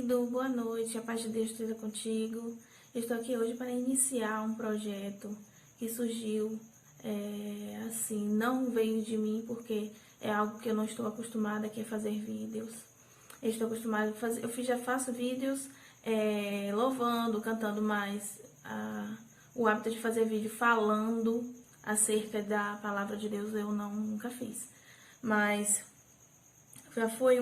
querido, boa noite, a paz de Deus esteja contigo. Estou aqui hoje para iniciar um projeto que surgiu, assim, não veio de mim porque é algo que eu não estou acostumada, que é fazer vídeos. Eu estou acostumada a fazer, já faço vídeos louvando, cantando, mas o hábito de fazer vídeo falando acerca da palavra de Deus eu nunca fiz. Mas já foi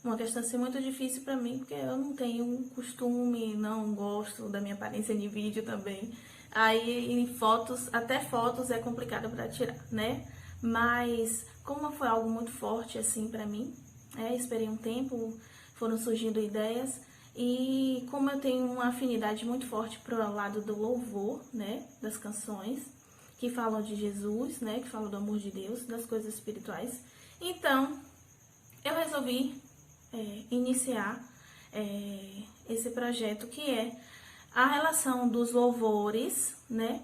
uma questão assim, muito difícil para mim, porque eu não tenho costume, não gosto da minha aparência em vídeo também. Aí em fotos, até fotos é complicado para tirar, né? Mas como foi algo muito forte assim para mim, esperei um tempo, foram surgindo ideias. E como eu tenho uma afinidade muito forte para o lado do louvor, né, das canções que falam de Jesus, né, que falam do amor de Deus, das coisas espirituais, então eu resolvi iniciar esse projeto, que é a relação dos louvores, né,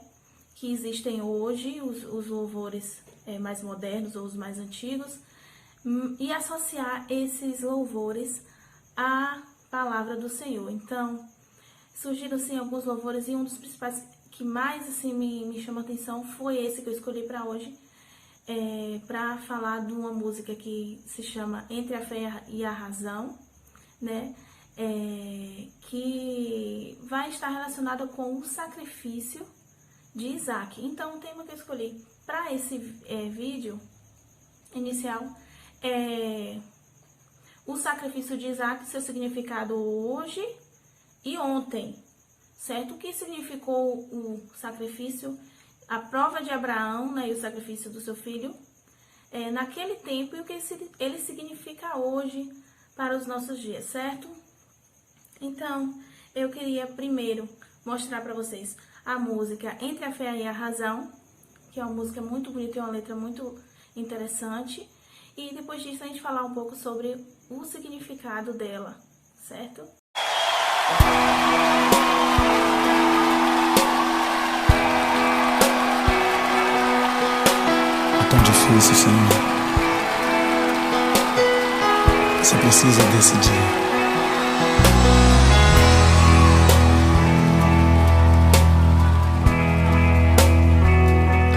que existem hoje, os louvores mais modernos ou os mais antigos, e associar esses louvores à palavra do Senhor. Então, surgiram assim alguns louvores, e um dos principais que mais assim me chama a atenção foi esse que eu escolhi para hoje, para falar de uma música que se chama Entre a Fé e a Razão, né? Que vai estar relacionada com o sacrifício de Isaac. Então, o tema que eu escolhi para esse vídeo inicial é o sacrifício de Isaac, seu significado hoje e ontem, certo? O que significou o sacrifício, a prova de Abraão, né, e o sacrifício do seu filho naquele tempo, e o que ele significa hoje para os nossos dias, certo? Então, eu queria primeiro mostrar para vocês a música Entre a Fé e a Razão, que é uma música muito bonita e uma letra muito interessante. E depois disso a gente falar um pouco sobre o significado dela, certo? É tão difícil, Senhor. Você precisa decidir.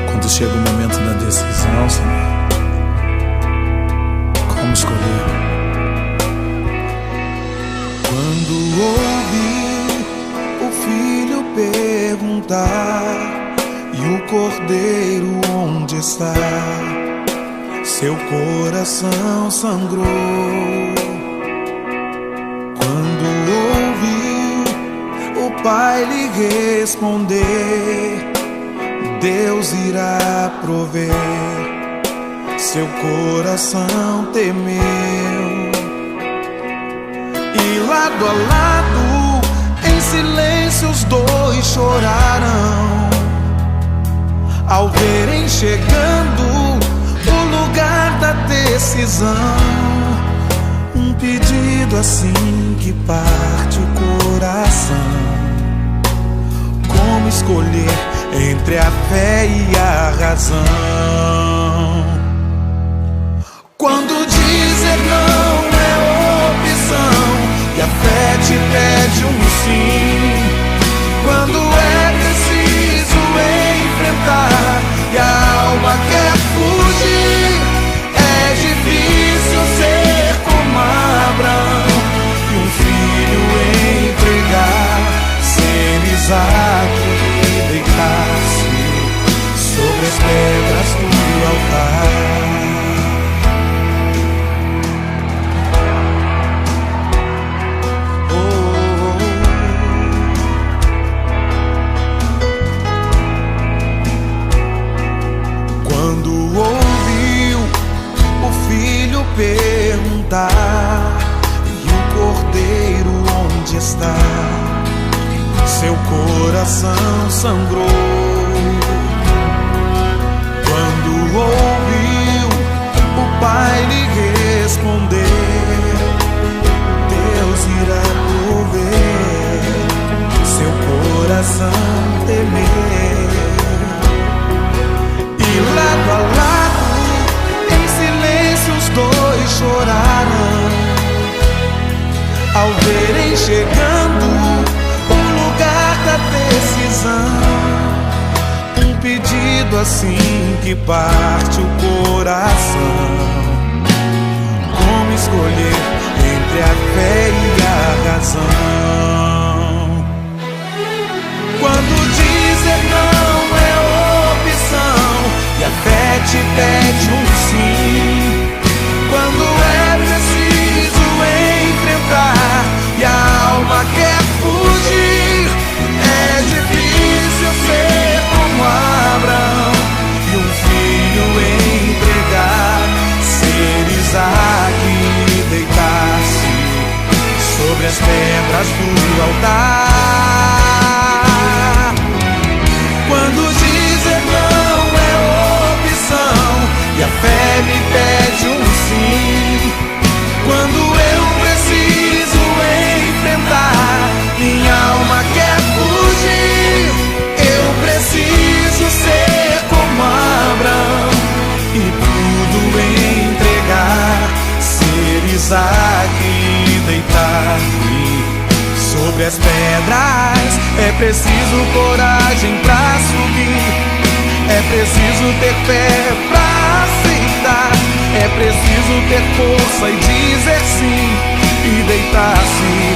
Quando chega o momento da decisão, Senhor, como escolher? Quando ouvi o filho perguntar e o cordeiro onde está, seu coração sangrou. Quando ouvi o pai lhe responder, Deus irá prover, seu coração temeu. E lado a lado, em silêncio, os dois choraram ao verem chegando o lugar da decisão. Um pedido assim que parte o coração. Como escolher entre a fé e a razão? Quando dizer não é opção e a fé te pede um sim, quando é preciso enfrentar e a alma quer fugir, é difícil ser como Abraão e um filho entregar, ser Isaac e deitar-se sobre as pedras do altar. Perguntar e o cordeiro onde está, seu coração sangrou. Quando ouviu o pai lhe responder, Deus irá prover, seu coração temer. E lado a lado, em silêncio, os dois choraram momento assim que parte o coração. Como escolher entre a fé e a razão? Quando dizer não é opção e a fé te pede um sim. Quando é preciso enfrentar e a alma quer fugir, é difícil ser como Abraão e um filho entregar, ser Isaac e deitar-se sobre as pedras do altar. Quando dizer não é opção e a fé me pede um sim. Quando eu preciso enfrentar, minha alma quer fugir. Eu preciso ser como Abraão e tudo entregar, ser Isaac e deitar-me sobre as pedras. É preciso coragem pra subir, é preciso ter fé pra aceitar, é preciso ter força e dizer sim e deitar-se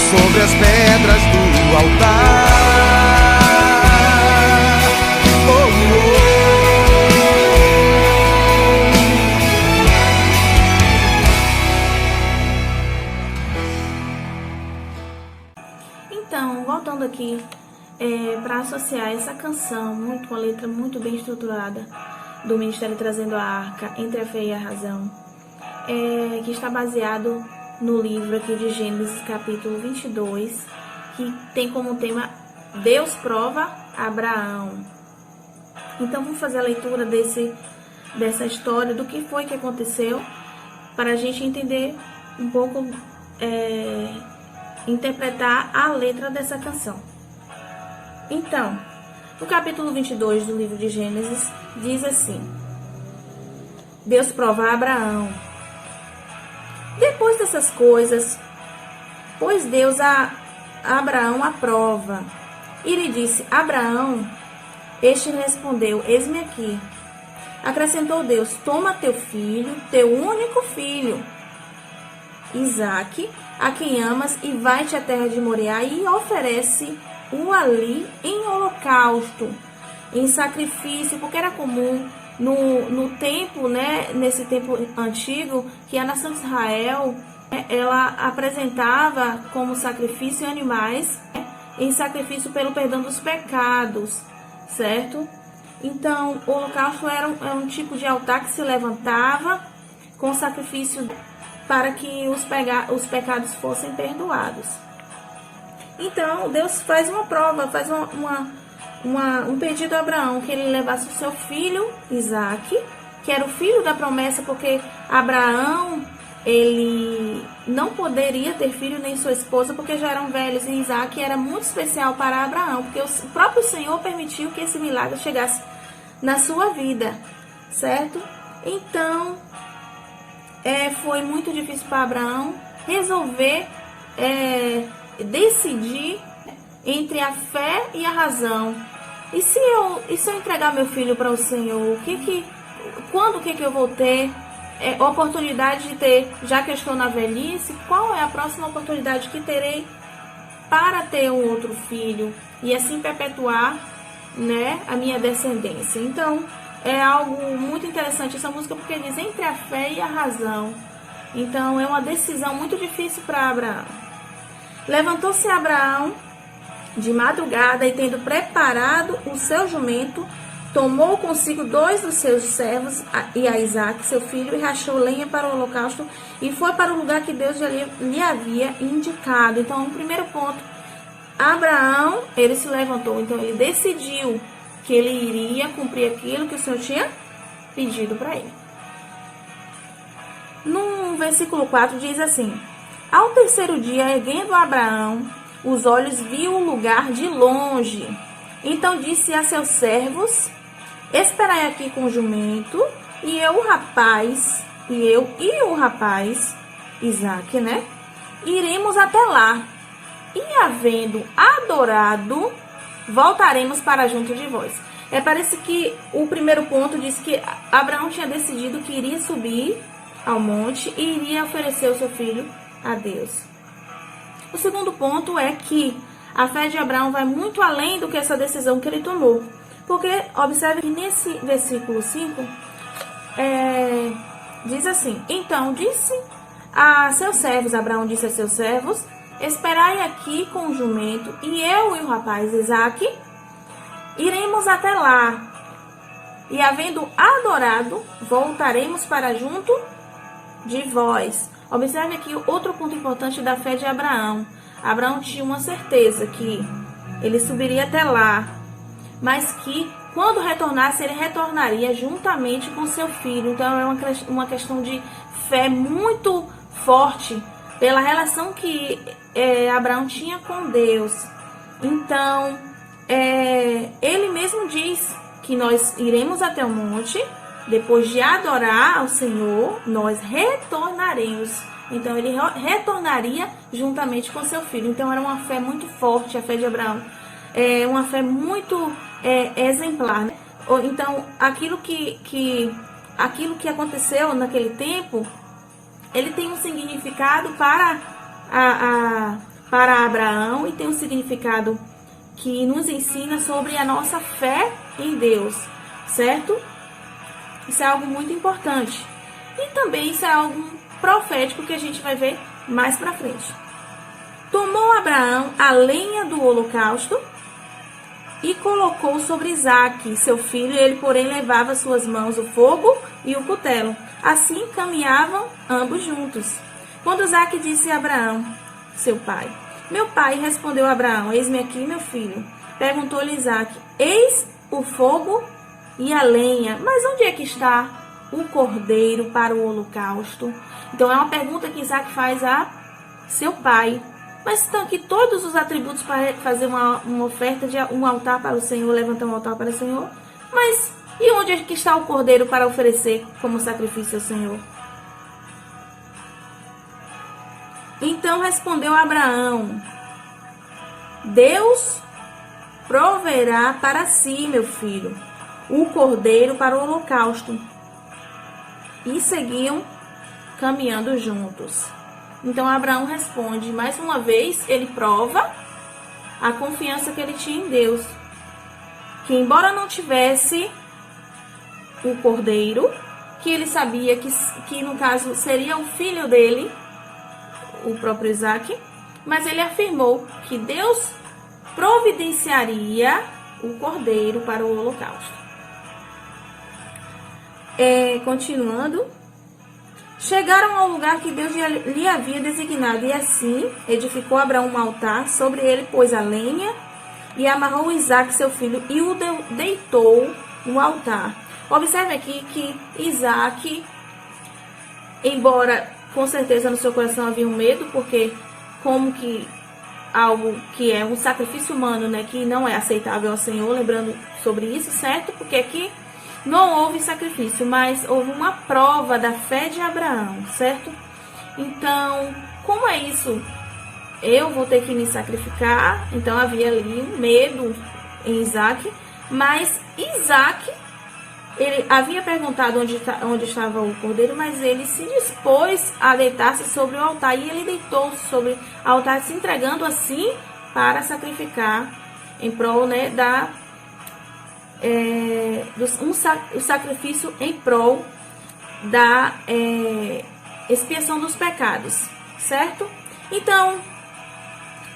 sobre as pedras do altar. Então, voltando aqui, para associar essa canção, uma letra muito bem estruturada, do Ministério Trazendo a Arca, Entre a Fé e a Razão, que está baseado no livro aqui de Gênesis, capítulo 22, que tem como tema Deus prova Abraão. Então, vamos fazer a leitura dessa história, do que foi que aconteceu, para a gente entender um pouco, interpretar a letra dessa canção. Então, no capítulo 22 do livro de Gênesis, diz assim: Deus prova a Abraão. Depois dessas coisas, pôs Deus a Abraão à prova, e lhe disse: Abraão. Este respondeu: Eis-me aqui. Acrescentou Deus: Toma teu filho, teu único filho, Isaque, a quem amas, e vai-te à terra de Moriá e oferece-o ali em holocausto, em sacrifício, porque era comum no tempo, nesse tempo antigo, que a nação de Israel, ela apresentava como sacrifício animais, em sacrifício pelo perdão dos pecados, certo? Então, o holocausto era um tipo de altar que se levantava com sacrifício para que os pecados fossem perdoados. Então, Deus faz uma prova, faz um pedido a Abraão, que ele levasse o seu filho, Isaque, que era o filho da promessa, porque Abraão, ele não poderia ter filho nem sua esposa, porque já eram velhos, e Isaque era muito especial para Abraão, porque o próprio Senhor permitiu que esse milagre chegasse na sua vida, certo? Então, foi muito difícil para Abraão resolver decidir entre a fé e a razão. E se eu entregar meu filho para o Senhor, quando que eu vou ter oportunidade de ter, já que eu estou na velhice, qual é a próxima oportunidade que terei para ter um outro filho e assim perpetuar, a minha descendência? Então, é algo muito interessante essa música, porque diz entre a fé e a razão. Então, é uma decisão muito difícil para Abraão. Levantou-se Abraão de madrugada e, tendo preparado o seu jumento, tomou consigo 2 dos seus servos e a Isaque, seu filho, e rachou lenha para o holocausto e foi para o lugar que Deus lhe havia indicado. Então, no primeiro ponto, Abraão, ele se levantou, então ele decidiu que ele iria cumprir aquilo que o Senhor tinha pedido para ele. No versículo 4 diz assim: Ao terceiro dia, erguendo Abraão os olhos, viu o lugar de longe. Então disse a seus servos: Esperai aqui com o jumento, e o rapaz, Isaque, iremos até lá. E havendo adorado, voltaremos para junto de vós. Parece que o primeiro ponto diz que Abraão tinha decidido que iria subir ao monte e iria oferecer o seu filho a Deus. O segundo ponto é que a fé de Abraão vai muito além do que essa decisão que ele tomou. Porque, observe que nesse versículo 5, diz assim: então disse a seus servos, Abraão disse a seus servos, esperai aqui com o jumento, e eu e o rapaz Isaque iremos até lá, e havendo adorado, voltaremos para junto de vós. Observe aqui outro ponto importante da fé de Abraão. Abraão tinha uma certeza que ele subiria até lá, mas que quando retornasse, ele retornaria juntamente com seu filho. Então é uma questão de fé muito forte pela relação que Abraão tinha com Deus. Então ele mesmo diz que nós iremos até o monte, depois de adorar ao Senhor, nós retornaremos. Então ele retornaria juntamente com seu filho. Então era uma fé muito forte, a fé de Abraão. Uma fé muito exemplar, né? Então aquilo que aconteceu naquele tempo, ele tem um significado para Abraão, e tem um significado que nos ensina sobre a nossa fé em Deus, certo? Isso é algo muito importante. E também isso é algo profético que a gente vai ver mais pra frente. Tomou Abraão a lenha do holocausto e colocou sobre Isaque, seu filho, e ele, porém, levava suas mãos o fogo e o cutelo. Assim caminhavam ambos juntos. Quando Isaque disse a Abraão, seu pai: meu pai, respondeu Abraão: eis-me aqui, meu filho. Perguntou-lhe Isaque: eis o fogo e a lenha, mas onde é que está o cordeiro para o holocausto? Então é uma pergunta que Isaque faz a seu pai. Mas estão aqui todos os atributos para fazer uma oferta de um altar para o Senhor, levantar um altar para o Senhor. Mas e onde é que está o cordeiro para oferecer como sacrifício ao Senhor? Então respondeu Abraão: Deus proverá para si, meu filho, o cordeiro para o holocausto. E seguiam caminhando juntos. Então Abraão responde, mais uma vez, ele prova a confiança que ele tinha em Deus. Que embora não tivesse o cordeiro, que ele sabia que no caso seria o filho dele, o próprio Isaque, mas ele afirmou que Deus providenciaria o cordeiro para o holocausto. Continuando, chegaram ao lugar que Deus lhe havia designado, e assim edificou Abraão um altar, sobre ele pôs a lenha e amarrou Isaque, seu filho, e o deitou no altar. Observe aqui que Isaque, embora com certeza no seu coração havia um medo, porque como que algo que é um sacrifício humano, né, que não é aceitável ao Senhor, lembrando sobre isso, certo? Porque aqui não houve sacrifício, mas houve uma prova da fé de Abraão, certo? Então, como é isso? Eu vou ter que me sacrificar. Então havia ali um medo em Isaque, mas Isaque, ele havia perguntado onde estava o cordeiro, mas ele se dispôs a deitar-se sobre o altar, e ele deitou-se sobre o altar, se entregando assim para sacrificar em prol, né, o sacrifício em prol da expiação dos pecados, certo? Então,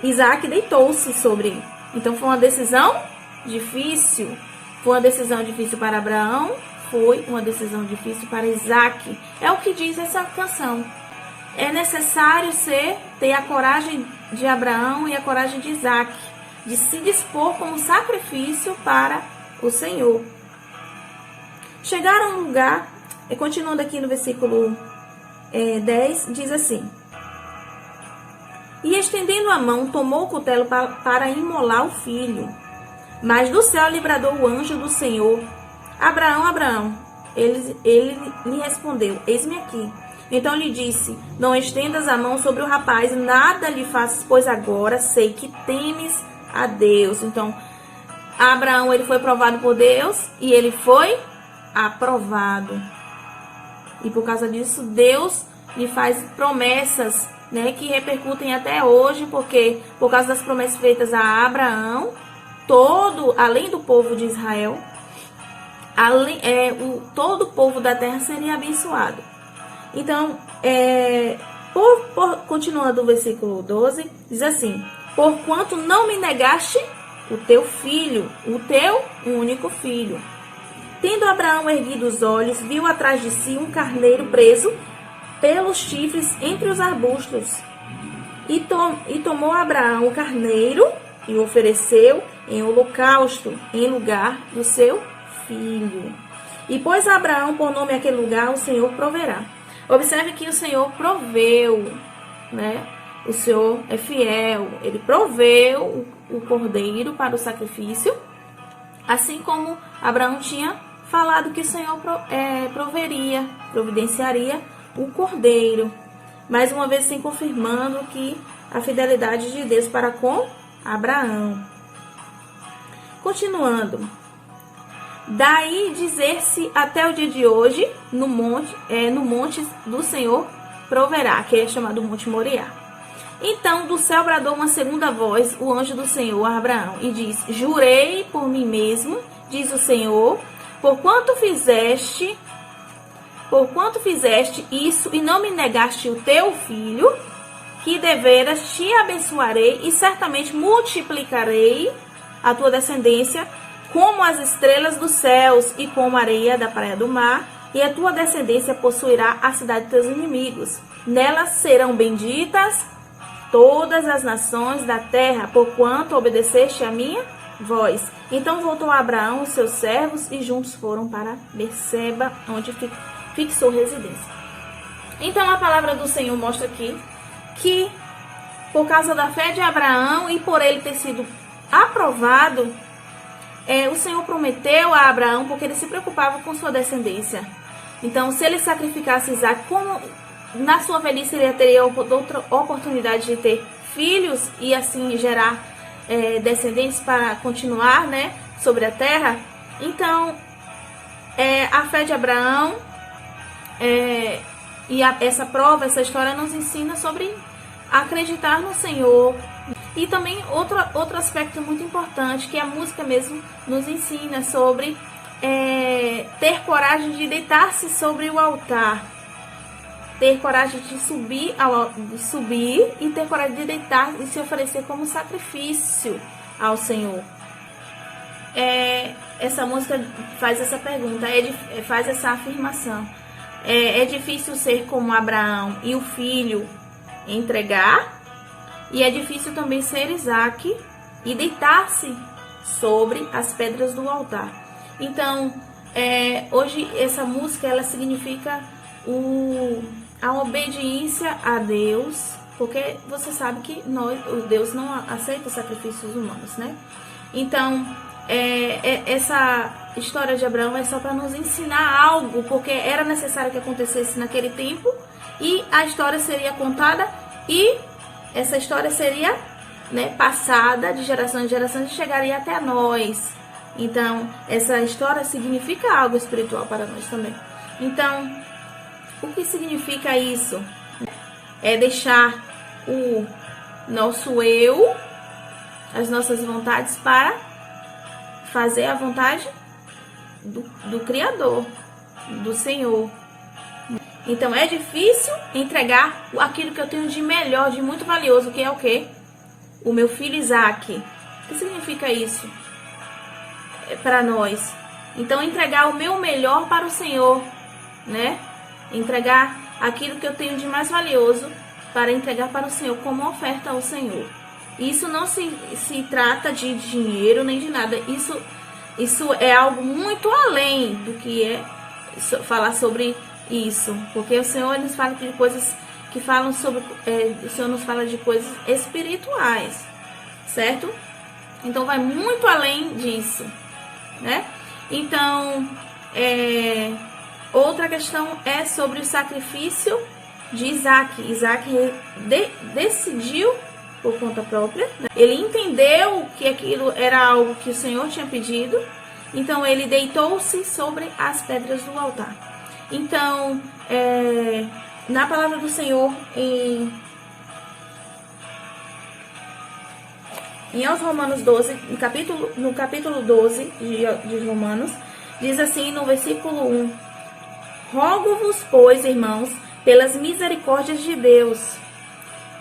Isaque deitou-se sobre. Então, foi uma decisão difícil. Foi uma decisão difícil para Abraão, foi uma decisão difícil para Isaque. É o que diz essa canção. É necessário ter a coragem de Abraão e a coragem de Isaque, de se dispor como sacrifício para o Senhor. Chegaram a um lugar, continuando aqui no versículo 10, diz assim: e estendendo a mão, tomou o cutelo para imolar o filho. Mas do céu lhe bradou o anjo do Senhor: Abraão, Abraão. Ele lhe respondeu: eis-me aqui. Então lhe disse: não estendas a mão sobre o rapaz, nada lhe faças, pois agora sei que temes a Deus. Então, Abraão, ele foi provado por Deus e ele foi aprovado. E por causa disso, Deus lhe faz promessas, né, que repercutem até hoje, porque por causa das promessas feitas a Abraão, além do povo de Israel, todo o povo da terra seria abençoado. Então, continuando o versículo 12, diz assim: porquanto não me negaste o teu filho, o teu único filho. Tendo Abraão erguido os olhos, viu atrás de si um carneiro preso pelos chifres entre os arbustos. E tomou Abraão o carneiro e o ofereceu em holocausto, em lugar do seu filho. E pôs Abraão por nome aquele lugar: o Senhor proverá. Observe que o Senhor proveu, né? O Senhor é fiel, ele proveu o cordeiro para o sacrifício, assim como Abraão tinha falado que o Senhor providenciaria o cordeiro. Mais uma vez, assim, confirmando que a fidelidade de Deus para com Abraão. Continuando. Daí dizer-se até o dia de hoje, no monte do Senhor proverá, que é chamado Monte Moriá. Então do céu bradou uma segunda voz, o anjo do Senhor a Abraão, e diz: jurei por mim mesmo, diz o Senhor, porquanto fizeste isso e não me negaste o teu filho, que deveras te abençoarei e certamente multiplicarei a tua descendência como as estrelas dos céus e como a areia da praia do mar, e a tua descendência possuirá a cidade de teus inimigos. Nelas serão benditas todas as nações da terra, porquanto obedeceste a minha voz. Então voltou Abraão, os seus servos, e juntos foram para Berseba, onde fixou residência. Então a palavra do Senhor mostra aqui que, por causa da fé de Abraão e por ele ter sido aprovado, o Senhor prometeu a Abraão, porque ele se preocupava com sua descendência. Então, se ele sacrificasse Isaac, como na sua velhice ele teria outra oportunidade de ter filhos e assim gerar descendentes para continuar, né, sobre a terra. Então, a fé de Abraão essa prova, essa história nos ensina sobre acreditar no Senhor. E também outro aspecto muito importante, que a música mesmo nos ensina sobre ter coragem de deitar-se sobre o altar. Ter coragem de subir e ter coragem de deitar e se oferecer como sacrifício ao Senhor. Essa música faz essa pergunta, faz essa afirmação. É difícil ser como Abraão e o filho entregar, e é difícil também ser Isaac e deitar-se sobre as pedras do altar. Então, hoje essa música ela significa a obediência a Deus, porque você sabe que Deus não aceita sacrifícios humanos, né? Então, essa história de Abraão é só para nos ensinar algo, porque era necessário que acontecesse naquele tempo, e a história seria contada, e essa história seria, né, passada de geração em geração e chegaria até nós. Então, essa história significa algo espiritual para nós também. Então, o que significa isso? É deixar o nosso eu, as nossas vontades, para fazer a vontade do Criador, do Senhor. Então é difícil entregar aquilo que eu tenho de melhor, de muito valioso, que é o quê? O meu filho Isaac. O que significa isso para nós? Então entregar o meu melhor para o Senhor, né? Entregar aquilo que eu tenho de mais valioso para entregar para o Senhor como oferta ao Senhor. Isso não se trata de dinheiro nem de nada. Isso é algo muito além do que é falar sobre isso, porque o Senhor nos fala de coisas que falam sobre, o Senhor nos fala de coisas espirituais, certo? Então vai muito além disso, né? Então, outra questão é sobre o sacrifício de Isaac. Isaac decidiu por conta própria. Ele entendeu que aquilo era algo que o Senhor tinha pedido, então ele deitou-se sobre as pedras do altar. Então, na palavra do Senhor, em aos Romanos 12, no capítulo 12 de Romanos, diz assim no versículo 1: Rogo-vos, pois, irmãos, pelas misericórdias de Deus,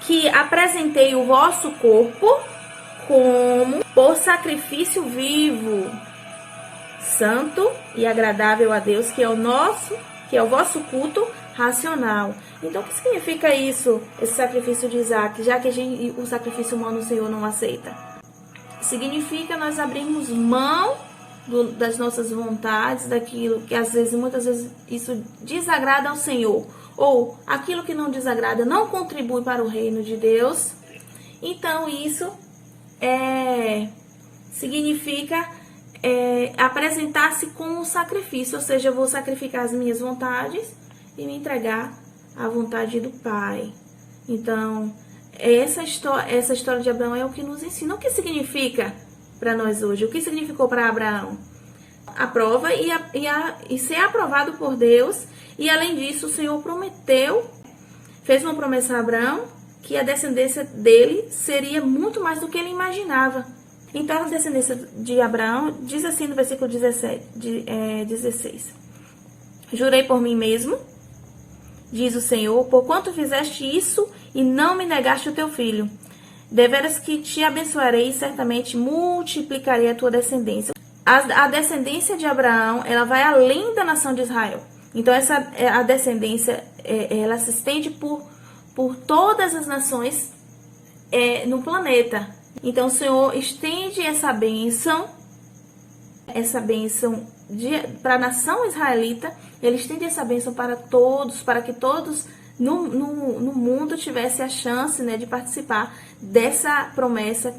que apresentei o vosso corpo como por sacrifício vivo, santo e agradável a Deus, que é o vosso culto racional. Então, o que significa isso, esse sacrifício de Isaac, já que o sacrifício humano o Senhor não aceita? Significa nós abrirmos mão das nossas vontades, daquilo que muitas vezes isso desagrada ao Senhor, ou aquilo que não desagrada não contribui para o reino de Deus. Então isso significa apresentar-se com um sacrifício, ou seja, eu vou sacrificar as minhas vontades e me entregar à vontade do Pai. Então essa história de Abraão é o que nos ensina. O que significa para nós hoje? O que significou para Abraão? A prova e ser aprovado por Deus. E além disso, o Senhor fez uma promessa a Abraão, que a descendência dele seria muito mais do que ele imaginava. Então a descendência de Abraão diz assim no versículo 16: Jurei por mim mesmo, diz o Senhor, porquanto fizeste isso e não me negaste o teu filho, deveras que te abençoarei e certamente multiplicarei a tua descendência. A descendência de Abraão, ela vai além da nação de Israel. Então a descendência, ela se estende por todas as nações no planeta. Então o Senhor estende essa bênção para a nação israelita. Ele estende essa bênção para todos, para que todos no mundo tivesse a chance, né, de participar dessa promessa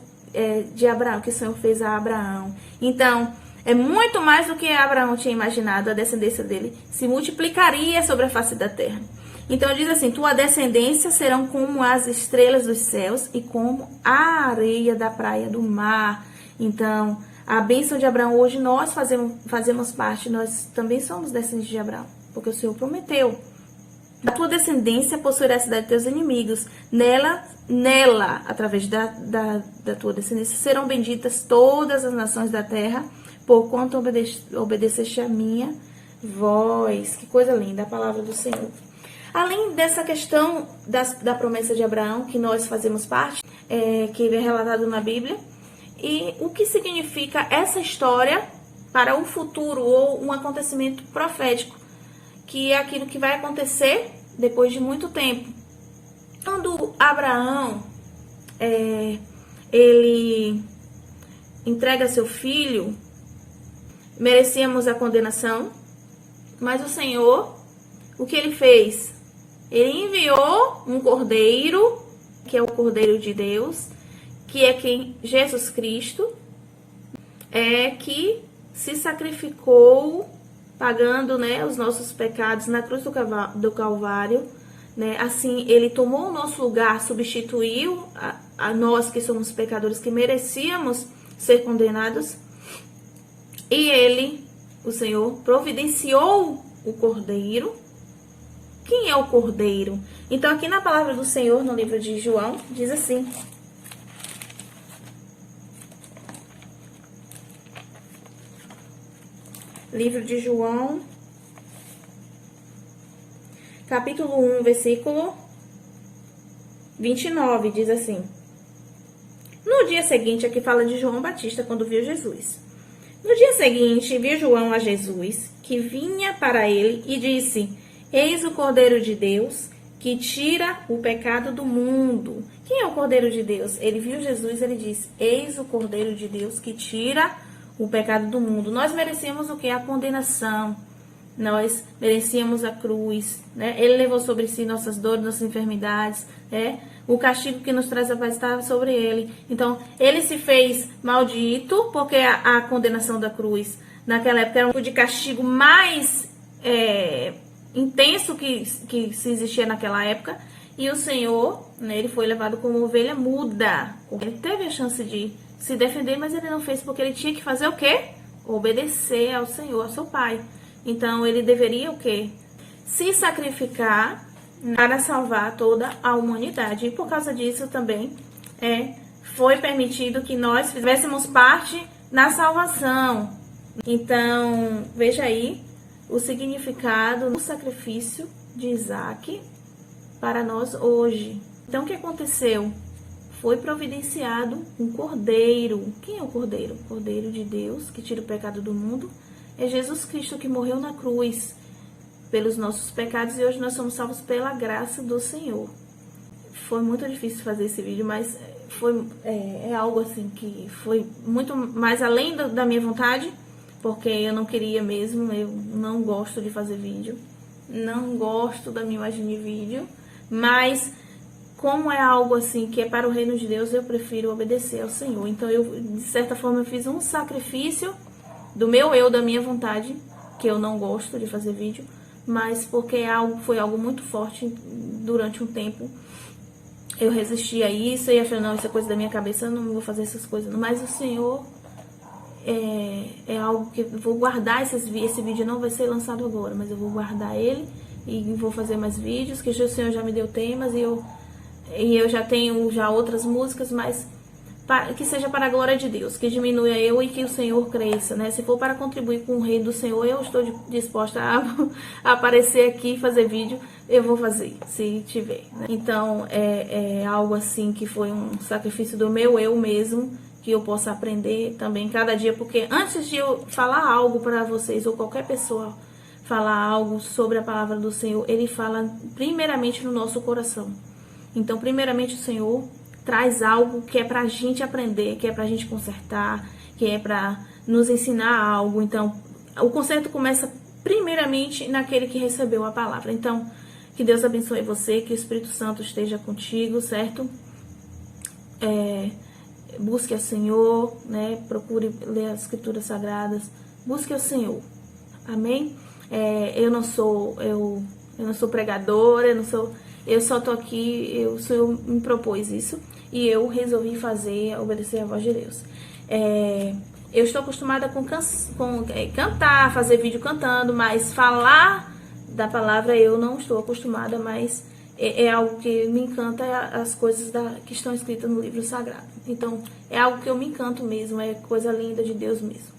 de Abraão, que o Senhor fez a Abraão. Então, é muito mais do que Abraão tinha imaginado. A descendência dele se multiplicaria sobre a face da terra. Então, diz assim: tua descendência serão como as estrelas dos céus e como a areia da praia do mar. Então, a bênção de Abraão, hoje nós fazemos parte, nós também somos descendentes de Abraão, porque o Senhor prometeu: a tua descendência possuirá a cidade de teus inimigos. Nela, através da tua descendência, serão benditas todas as nações da terra, porquanto obedeceste a minha voz. Que coisa linda a palavra do Senhor. Além dessa questão da promessa de Abraão, que nós fazemos parte, que é relatado na Bíblia, e o que significa essa história para o futuro, ou um acontecimento profético, que é aquilo que vai acontecer depois de muito tempo. Quando Abraão ele entrega seu filho, merecíamos a condenação, mas o Senhor, o que ele fez? Ele enviou um cordeiro, que é o Cordeiro de Deus, que é quem? Jesus Cristo, que se sacrificou, pagando, né, os nossos pecados na cruz do Calvário, né? Assim, ele tomou o nosso lugar, substituiu a nós que somos pecadores, que merecíamos ser condenados, e ele, o Senhor, providenciou o Cordeiro. Quem é o Cordeiro? Então, aqui na palavra do Senhor, no livro de João, diz assim: livro de João, capítulo 1, versículo 29, diz assim: no dia seguinte, aqui fala de João Batista quando viu Jesus. No dia seguinte, viu João a Jesus, que vinha para ele, e disse: eis o Cordeiro de Deus, que tira o pecado do mundo. Quem é o Cordeiro de Deus? Ele viu Jesus, ele disse: eis o Cordeiro de Deus, que tira o pecado do mundo. Nós merecíamos o que? A condenação. Nós merecíamos a cruz, né? Ele levou sobre si nossas dores, nossas enfermidades, né? O castigo que nos traz a paz estava sobre ele. Então, ele se fez maldito, porque a condenação da cruz, naquela época, era um tipo de castigo mais intenso que se existia naquela época. E o Senhor, né, ele foi levado como ovelha muda. Ele teve a chance de se defender, mas ele não fez porque ele tinha que fazer o quê? Obedecer ao Senhor, ao seu Pai. Então ele deveria o quê? Se sacrificar para salvar toda a humanidade. E por causa disso também foi permitido que nós fizéssemos parte na salvação. Então, veja aí o significado do sacrifício de Isaac para nós hoje. Então, o que aconteceu? Foi providenciado um cordeiro. Quem é o cordeiro? O cordeiro de Deus, que tira o pecado do mundo. É Jesus Cristo que morreu na cruz pelos nossos pecados e hoje nós somos salvos pela graça do Senhor. Foi muito difícil fazer esse vídeo, mas é algo assim que foi muito mais além da minha vontade, porque eu não queria mesmo, eu não gosto de fazer vídeo, não gosto da minha imagem de vídeo, mas como é algo assim que é para o reino de Deus, eu prefiro obedecer ao Senhor. Então eu, de certa forma, eu fiz um sacrifício do meu eu, da minha vontade, que eu não gosto de fazer vídeo, mas porque foi algo muito forte durante um tempo. Eu resisti a isso e achei, não, isso é coisa da minha cabeça, eu não vou fazer essas coisas. Mas o Senhor é algo que eu vou guardar. Esse vídeo não vai ser lançado agora, mas eu vou guardar ele e vou fazer mais vídeos, que o Senhor já me deu temas e eu já tenho outras músicas, mas que seja para a glória de Deus, que diminua eu e que o Senhor cresça, né? Se for para contribuir com o reino do Senhor, eu estou disposta a aparecer aqui e fazer vídeo, eu vou fazer, se tiver, né? Então, é algo assim que foi um sacrifício do meu eu mesmo, que eu possa aprender também cada dia, porque antes de eu falar algo para vocês, ou qualquer pessoa falar algo sobre a palavra do Senhor, ele fala primeiramente no nosso coração. Então, primeiramente o Senhor traz algo que é pra gente aprender, que é pra gente consertar, que é pra nos ensinar algo. Então, o conserto começa primeiramente naquele que recebeu a palavra. Então, que Deus abençoe você, que o Espírito Santo esteja contigo, certo? Busque ao Senhor, né? Procure ler as Escrituras Sagradas. Busque ao Senhor. Amém? Eu não sou pregadora, eu só tô aqui, o Senhor me propôs isso e eu resolvi obedecer a voz de Deus. Eu estou acostumada com cantar, fazer vídeo cantando, mas falar da palavra eu não estou acostumada, mas é algo que me encanta, as coisas que estão escritas no livro sagrado. Então, é algo que eu me encanto mesmo, é coisa linda de Deus mesmo.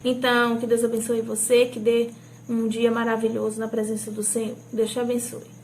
Então, que Deus abençoe você, que dê um dia maravilhoso na presença do Senhor. Deus te abençoe.